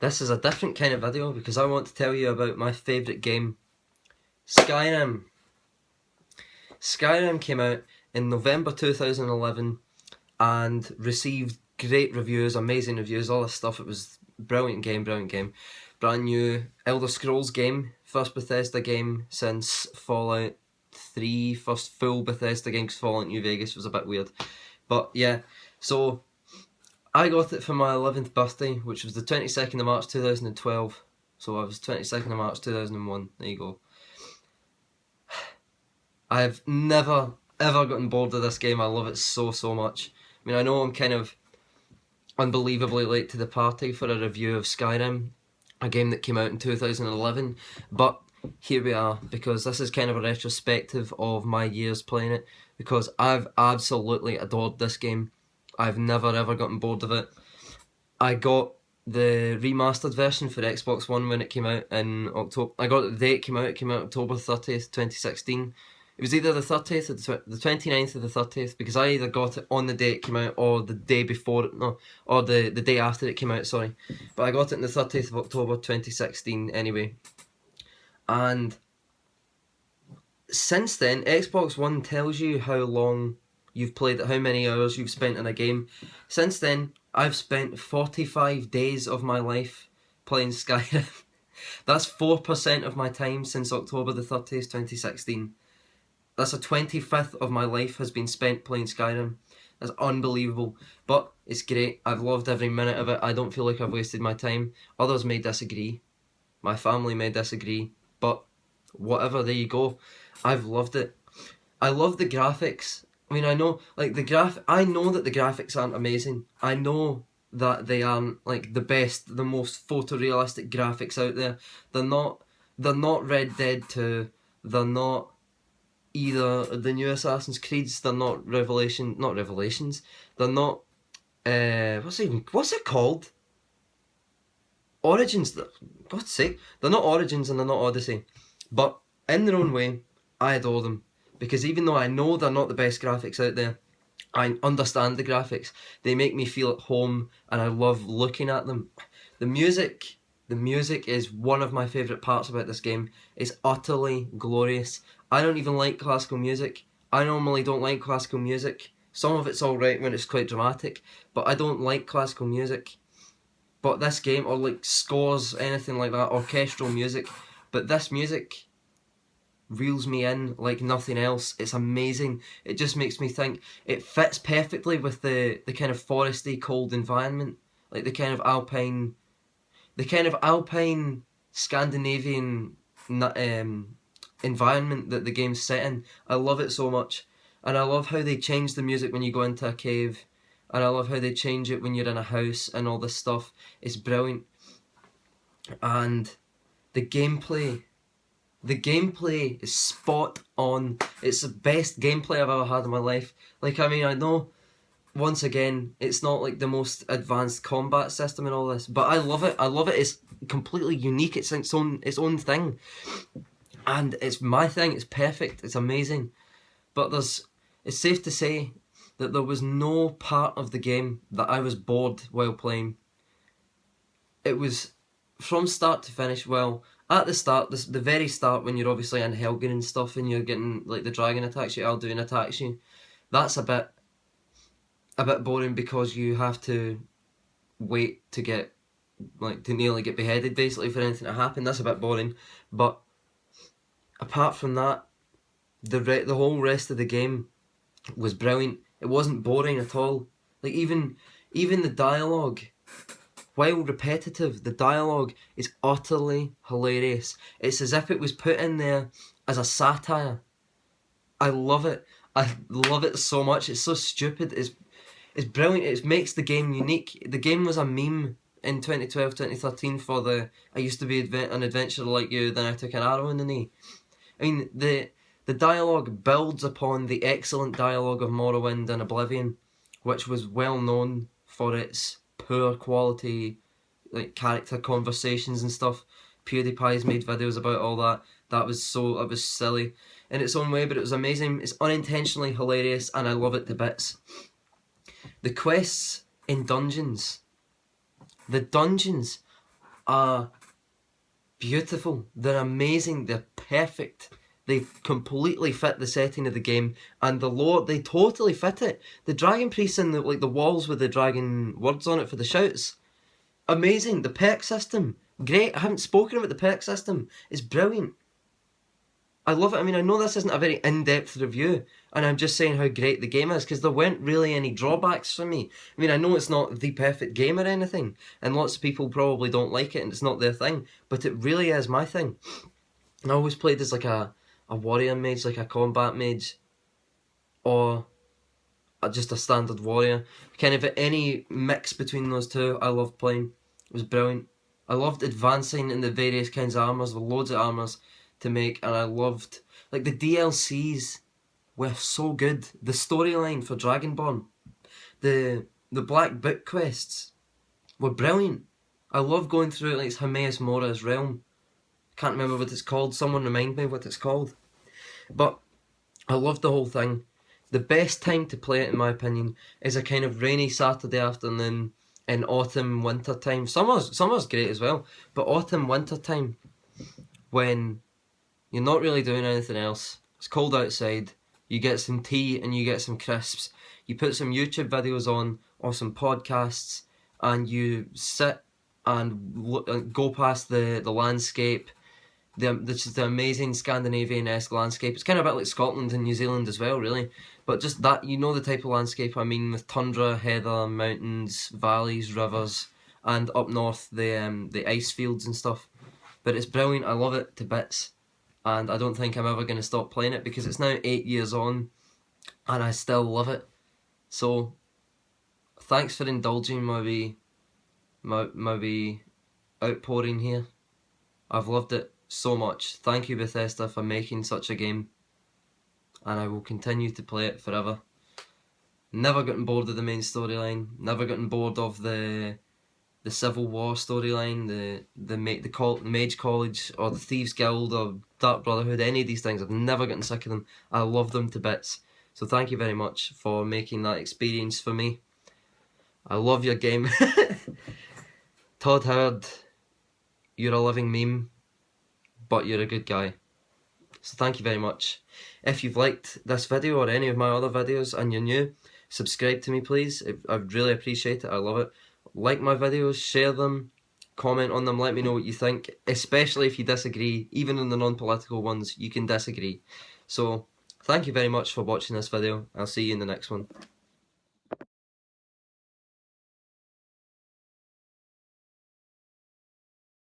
This is a different kind of video because I want to tell you about my favourite game, Skyrim. Skyrim came out in November 2011 and received great reviews, amazing reviews, all this stuff. It was brilliant game. Brand new Elder Scrolls game, first Bethesda game since Fallout 3, first full Bethesda game because Fallout New Vegas was a bit weird. But yeah, so I got it for my 11th birthday, which was the 22nd of March 2012. So I was 22nd of March 2001. There you go. I've never ever gotten bored of this game. I love it so much. I mean, I know I'm kind of unbelievably late to the party for a review of Skyrim, a game that came out in 2011, but here we are, because this is kind of a retrospective of my years playing it, because I've absolutely adored this game. I've never ever gotten bored of it. I got the remastered version for Xbox One when it came out in October. I got it the day it came out. It came out October 30th, 2016. It was either the 30th or the 29th or the 30th, because I either got it on the day it came out or the day before it, no, or the day after it came out, sorry. But I got it on the 30th of October 2016 anyway. And since then, Xbox One tells you how long you've played it, how many hours you've spent in a game. Since then, I've spent 45 days of my life playing Skyrim. That's 4% of my time since October the 30th, 2016. That's a 25th of my life has been spent playing Skyrim. That's unbelievable. But it's great. I've loved every minute of it. I don't feel like I've wasted my time. Others may disagree. My family may disagree. But whatever, there you go. I've loved it. I love the graphics. I mean, I know, like, I know that the graphics aren't amazing. I know that they aren't, like, the best, the most photorealistic graphics out there. They're not Red Dead 2. They're not either the new Assassin's Creeds. They're not Revelations. They're not, what's it called? Origins. God's sake. They're not Origins and they're not Odyssey. But in their own way, I adore them. Because even though I know they're not the best graphics out there, I understand the graphics. They make me feel at home and I love looking at them. The music is one of my favourite parts about this game. It's utterly glorious. I don't even like classical music. I normally don't like classical music. Some of it's alright when it's quite dramatic, but I don't like classical music. But this game, or like scores, anything like that, orchestral music, but this music reels me in like nothing else. It's amazing. It just makes me think. It fits perfectly with the kind of foresty, cold environment, like the kind of alpine Scandinavian environment that the game's set in. I love it so much, and I love how they change the music when you go into a cave, and I love how they change it when you're in a house and all this stuff. It's brilliant, and the gameplay is spot on. It's the best gameplay I've ever had in my life. Like, I mean, I know, once again, it's not like the most advanced combat system and all this, but I love it. It's completely unique. It's its own thing. And it's my thing. It's perfect. It's amazing. But it's safe to say that there was no part of the game that I was bored while playing. It was from start to finish. Well, at the start, the very start, when you're obviously in Helgen and stuff, and you're getting, like, the dragon attacks you, Alduin attacks you, that's a bit boring because you have to wait to get, like, to nearly get beheaded, basically, for anything to happen. That's a bit boring. But apart from that, the whole rest of the game was brilliant. It wasn't boring at all. Like, even the dialogue, while repetitive, the dialogue is utterly hilarious. It's as if it was put in there as a satire. I love it. I love it so much. It's so stupid. It's brilliant. It makes the game unique. The game was a meme in 2012, 2013 for the I used to be an adventurer like you, then I took an arrow in the knee. I mean, the dialogue builds upon the excellent dialogue of Morrowind and Oblivion, which was well known for its poor quality, like, character conversations and stuff. PewDiePie's made videos about all that. That was silly in its own way, but it was amazing. It's unintentionally hilarious, and I love it to bits. The quests in dungeons. The dungeons are beautiful. They're amazing. They're perfect. They completely fit the setting of the game, and the lore, they totally fit it. The dragon priests and the walls with the dragon words on it for the shouts, amazing. The perk system, great. I haven't spoken about the perk system. It's brilliant. I love it. I mean, I know this isn't a very in-depth review, and I'm just saying how great the game is, because there weren't really any drawbacks for me. I mean, I know it's not the perfect game or anything, and lots of people probably don't like it, and it's not their thing, but it really is my thing. And I always played as like a warrior mage, like a combat mage, or just a standard warrior. Kind of any mix between those two, I loved playing. It was brilliant. I loved advancing in the various kinds of armours, with loads of armours to make, and I loved, like, the DLCs were so good. The storyline for Dragonborn, the Black Book quests were brilliant. I love going through, like, Hermaeus Mora's realm. Can't remember what it's called. Someone remind me what it's called. But I loved the whole thing. The best time to play it, in my opinion, is a kind of rainy Saturday afternoon in autumn, winter time. Summer's great as well, but autumn, winter time, when you're not really doing anything else. It's cold outside. You get some tea and you get some crisps. You put some YouTube videos on or some podcasts, and you sit and go past the landscape. The amazing Scandinavian-esque landscape. It's kind of a bit like Scotland and New Zealand as well, really. But just that, you know, the type of landscape I mean, with tundra, heather, mountains, valleys, rivers, and up north the ice fields and stuff. But it's brilliant. I love it to bits. And I don't think I'm ever going to stop playing it, because it's now 8 years on and I still love it. So thanks for indulging my wee outpouring here. I've loved it so much. Thank you, Bethesda, for making such a game, and I will continue to play it forever. Never gotten bored of the main storyline, never gotten bored of the Civil War storyline, the Mage College, or the Thieves Guild, or Dark Brotherhood, any of these things. I've never gotten sick of them. I love them to bits. So thank you very much for making that experience for me. I love your game. Todd Howard, you're a living meme, but you're a good guy. So thank you very much. If you've liked this video or any of my other videos and you're new, subscribe to me please. I'd really appreciate it. I love it. Like my videos, share them, comment on them, let me know what you think, especially if you disagree. Even in the non-political ones, you can disagree. So, thank you very much for watching this video. I'll see you in the next one.